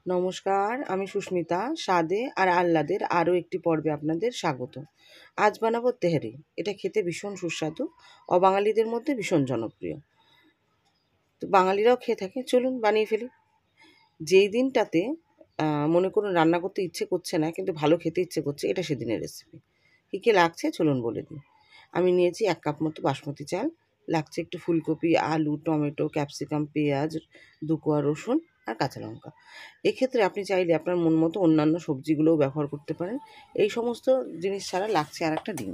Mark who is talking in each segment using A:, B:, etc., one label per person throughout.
A: নমস্কার, আমি সুস্মিতা। স্বাদে আর আহ্লাদের আরও একটি পর্বে আপনাদের স্বাগত। আজ বানাবো তেহারি। এটা খেতে ভীষণ সুস্বাদু, অবাঙালিদের মধ্যে ভীষণ জনপ্রিয়। তো বাঙালিরাও খেয়ে থাকে, চলুন বানিয়ে ফেলি। যেই দিনটাতে মনে করুন রান্না করতে ইচ্ছে করছে না, কিন্তু ভালো খেতে ইচ্ছে করছে, এটা সেদিনের রেসিপি। কী কী লাগছে চলুন বলে দিই। আমি নিয়েছি 1 কাপ মতো বাসমতি চাল, লাগছে একটু ফুলকপি, আলু, টমেটো, ক্যাপসিকাম, পেঁয়াজ, 2 কোয়া রসুন আর কাঁচা লঙ্কা। এক্ষেত্রে আপনি চাইলে আপনার মন মতো অন্যান্য সবজিগুলোও ব্যবহার করতে পারেন। এই সমস্ত জিনিস ছাড়া লাগছে আর একটা ডিম।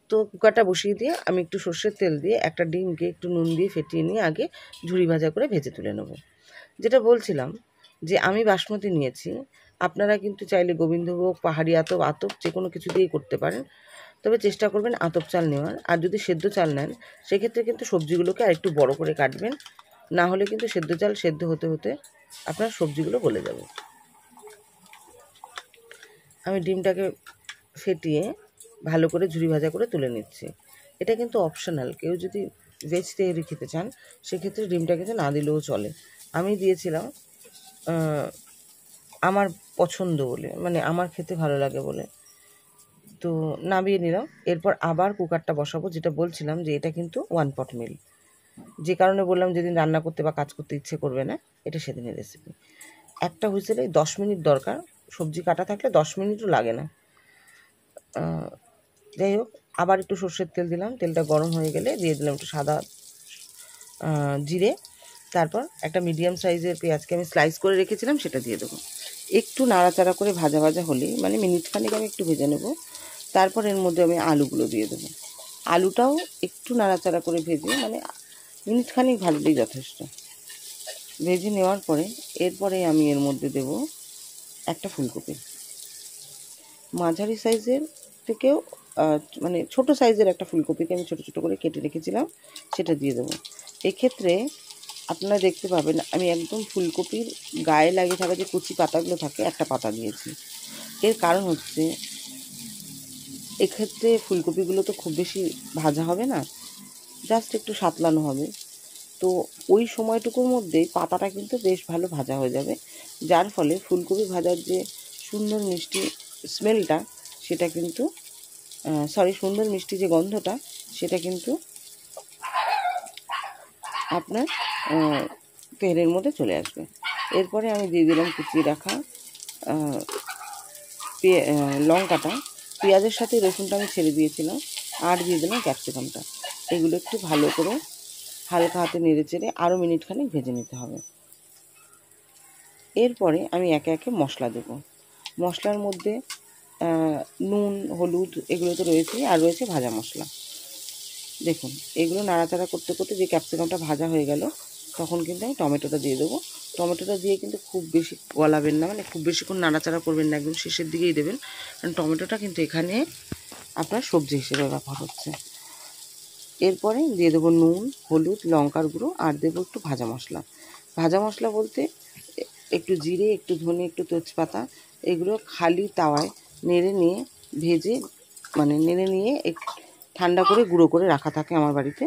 A: তো কুকারটা বসিয়ে দিয়ে আমি একটু সর্ষের তেল দিয়ে একটা ডিমকে একটু নুন দিয়ে ফেটিয়ে নিয়ে আগে ঝুরি ভাজা করে ভেজে তুলে নেব। যেটা বলছিলাম যে আমি বাসমতি নিয়েছি, আপনারা কিন্তু চাইলে গোবিন্দভোগ, পাহাড়ি আতপ আতপ যে কোনো কিছু দিয়েই করতে পারেন। তবে চেষ্টা করবেন আতপ চাল নেওয়ার। আর যদি সেদ্ধ চাল নেন সেক্ষেত্রে কিন্তু সবজিগুলোকে আরেকটু বড় করে কাটবেন, না হলে কিন্তু সেদ্ধ চাল সেদ্ধ হতে হতে আপনার সবজিগুলো গলে যাবে। আমি ডিমটাকে ফেটিয়ে ভালো করে ঝুরি ভাজা করে তুলে নিচ্ছি। এটা কিন্তু অপশনাল, কেউ যদি ভেজ তেহারি খেতে চান সেক্ষেত্রে ডিমটা কিন্তু না দিলেও চলে। আমি দিয়েছিলাম আমার পছন্দ বলে, মানে আমার খেতে ভালো লাগে বলে, তো নামিয়ে নিলাম। এরপর আবার কুকারটা বসাবো। যেটা বলছিলাম যে এটা কিন্তু 1 পট মিল, যে কারণে বললাম যেদিন রান্না করতে বা কাজ করতে ইচ্ছে করবে না, এটা সেদিনের রেসিপি। একটা হুইসেলে 10 মিনিট দরকার, সবজি কাটা থাকলে 10 মিনিটও লাগে না। যাই হোক, আবার একটু সর্ষের তেল দিলাম। তেলটা গরম হয়ে গেলে দিয়ে দিলাম একটু সাদা জিরে। তারপর একটা মিডিয়াম সাইজের পেঁয়াজকে আমি স্লাইস করে রেখেছিলাম, সেটা দিয়ে দেবো। একটু নাড়াচাড়া করে ভাজা ভাজা হলেই, মানে মিনিট খানেক আমি একটু ভেজে নেব। তারপর এর মধ্যে আমি আলুগুলো দিয়ে দেবো। আলুটাও একটু নাড়াচাড়া করে ভেজে, মানে মিনিট খানেক ভাজলেই যথেষ্ট। ভেজে নেওয়ার পরে এরপরে আমি এর মধ্যে দেব একটা ফুলকপি। মাঝারি সাইজের থেকেও মানে ছোট সাইজের একটা ফুলকপিকে আমি ছোট ছোট করে কেটে রেখেছিলাম, সেটা দিয়ে দেবো। এক্ষেত্রে আপনারা দেখতে পাবেন আমি একদম ফুলকপির গায়ে লাগিয়ে থাকা যে কুচি পাতাগুলো থাকে একটা পাতা দিয়েছি। এর কারণ হচ্ছে এক্ষেত্রে ফুলকপিগুলো তো খুব বেশি ভাজা হবে না, জাস্ট একটু সাতলানো হবে। তো ওই সময়টুকুর মধ্যেই পাতাটা কিন্তু বেশ ভালো ভাজা হয়ে যাবে, যার ফলে ফুলকপি ভাজার যে সুন্দর মিষ্টি স্মেলটা, সেটা কিন্তু সুন্দর মিষ্টি যে গন্ধটা, সেটা কিন্তু আপনার তেলের মধ্যে চলে আসবে। এরপরে আমি দিয়ে দিলাম কুচিয়ে রাখা লঙ্কাটা। পেঁয়াজের সাথে রসুনটা আমি ছেড়ে দিয়েছিলাম, আর দিয়ে দিলাম ক্যাপসিকামটা। এগুলো একটু ভালো করে হালকা হাতে নেড়ে চেড়ে আরও মিনিট খানেক ভেজে নিতে হবে। এরপরে আমি একে একে মশলা দেবো। মশলার মধ্যে নুন, হলুদ এগুলো তো রয়েছেই, আর রয়েছে ভাজা মশলা। দেখুন, এগুলো নাড়াচাড়া করতে করতে যে ক্যাপসিকামটা ভাজা হয়ে গেল, তখন কিন্তু আমি টমেটোটা দিয়ে দেবো। টমেটোটা দিয়ে কিন্তু খুব বেশি গলাবেন না, মানে খুব বেশিক্ষণ নাড়াচাড়া করবেন না, একদম শেষের দিকেই দেবেন, কারণ টমেটোটা কিন্তু এখানে আপনার সবজি হিসেবে ব্যবহার হচ্ছে। এরপরে দিয়ে দেবো নুন, হলুদ, লঙ্কার গুঁড়ো, আর দেবো একটু ভাজা মশলা। ভাজা মশলা বলতে একটু জিরে, একটু ধনে, একটু তেজপাতা, এগুলো খালি তাওয়ায় নেড়ে নিয়ে ভেজে, মানে নেড়ে নিয়ে ঠান্ডা করে গুঁড়ো করে রাখা থাকে আমার বাড়িতে।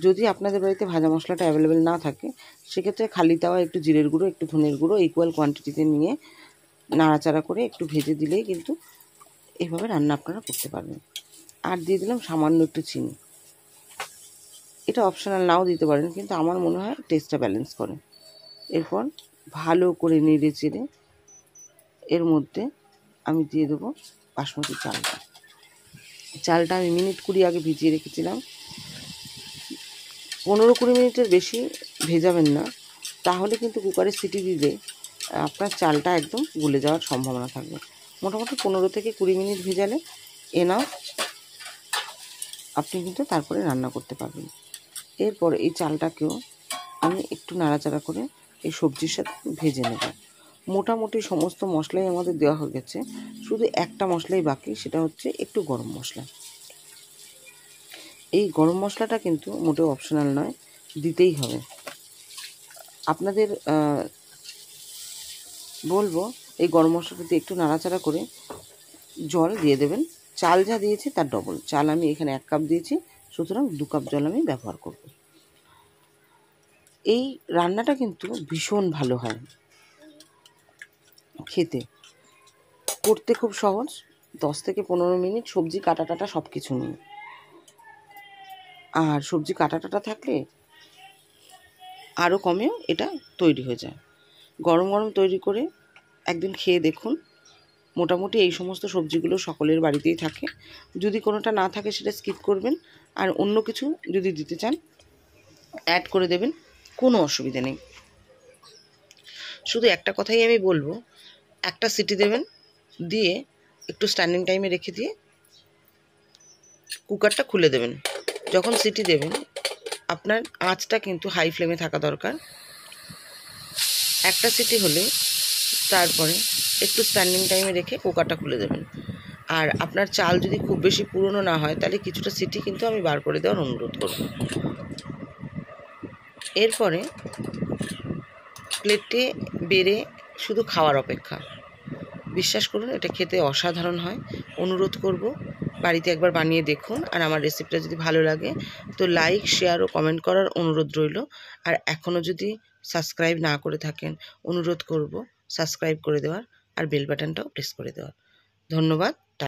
A: যদি আপনাদের বাড়িতে ভাজা মশলাটা অ্যাভেলেবেল না থাকে সেক্ষেত্রে খালি তাওয়ায় একটু জিরের গুঁড়ো, একটু ধনের গুঁড়ো ইকুয়াল কোয়ান্টিটিতে নিয়ে নাড়াচাড়া করে একটু ভেজে দিলেই কিন্তু এইভাবে রান্না আপনারা করতে পারবেন। আর দিয়ে দিলাম সামান্য একটু চিনি। এটা অপশনাল, নাও দিতে পারেন, কিন্তু আমার মনে হয় টেস্টটা ব্যালেন্স করে। এরপর ভালো করে নেড়ে চেড়ে এর মধ্যে আমি দিয়ে দেবো বাসমতি চালটা। চালটা আমি মিনিট 20 আগে ভিজিয়ে রেখেছিলাম। 15-20 মিনিটের বেশি ভেজাবেন না, তাহলে কিন্তু কুকারে সিটি দিলে আপনার চালটা একদম গলে যাওয়ার সম্ভাবনা থাকবে। মোটামুটি 15-20 মিনিট ভেজালে এনাফ, আপনি কিন্তু তারপরে রান্না করতে পারবেন। এরপর এই চালটাকেও আমি একটু নাড়াচাড়া করে এই সবজির সাথে ভেজে নেব। মোটামুটি সমস্ত মশলাই আমাদের দেওয়া হয়ে গেছে, শুধু একটা মশলাই বাকি, সেটা হচ্ছে একটু গরম মশলা। এই গরম মশলাটা কিন্তু মোটেও অপশনাল নয়, দিতেই হবে। আপনাদের বলবো এই গরম মশলাটা দিয়ে একটু নাড়াচাড়া করে জল দিয়ে দেবেন। চাল যা দিয়েছি তার ডবল চাল, আমি এখানে 1 কাপ দিয়েছি, সুতরাং 2 কাপ জল আমি ব্যবহার করব। এই রান্নাটা কিন্তু ভীষণ ভালো হয়, খেতে। করতে খুব সহজ, 10 থেকে 15 মিনিট সবজি কাটা টাটা সব কিছু নিয়ে। আর সবজি কাটা টাটা থাকলে আরও কমেও এটা তৈরি হয়ে যায়। গরম গরম তৈরি করে একদিন খেয়ে দেখুন। মোটামুটি এই সমস্ত সবজিগুলো সকলের বাড়িতেই থাকে। যদি কোনোটা না থাকে সেটা স্কিপ করবেন, আর অন্য কিছু যদি দিতে চান অ্যাড করে দেবেন, কোনো অসুবিধা নেই। শুধু একটা কথাই আমি বলবো, একটা সিটি দেবেন, দিয়ে একটু স্ট্যান্ডিং টাইমে রেখে দিয়ে কুকারটা খুলে দেবেন। যখন সিটি দেবেন আপনার আঁচটা কিন্তু হাই ফ্লেমে থাকা দরকার। একটা সিটি হলে তারপরে একটু স্ট্যান্ডিং টাইমে রেখে কুকারটা খুলে দেবেন। আর আপনার চাল যদি খুব বেশি পুরনো না হয় তাহলে কিছুটা সিটি কিন্তু আমি বার করে দেওয়ার অনুরোধ করব। এরপরে প্লেটে বেড়ে শুধু খাওয়ার অপেক্ষা। বিশ্বাস করুন এটা খেতে অসাধারণ হয়। অনুরোধ করব বাড়িতে একবার বানিয়ে দেখুন। আর আমার রেসিপিটা যদি ভালো লাগে তো লাইক, শেয়ার ও কমেন্ট করার অনুরোধ রইল। আর এখনও যদি সাবস্ক্রাইব না করে থাকেন অনুরোধ করব সাবস্ক্রাইব করে দেওয়ার, আর বেল বাটনটাও প্রেস করে দেওয়ার। ধন্যবাদ।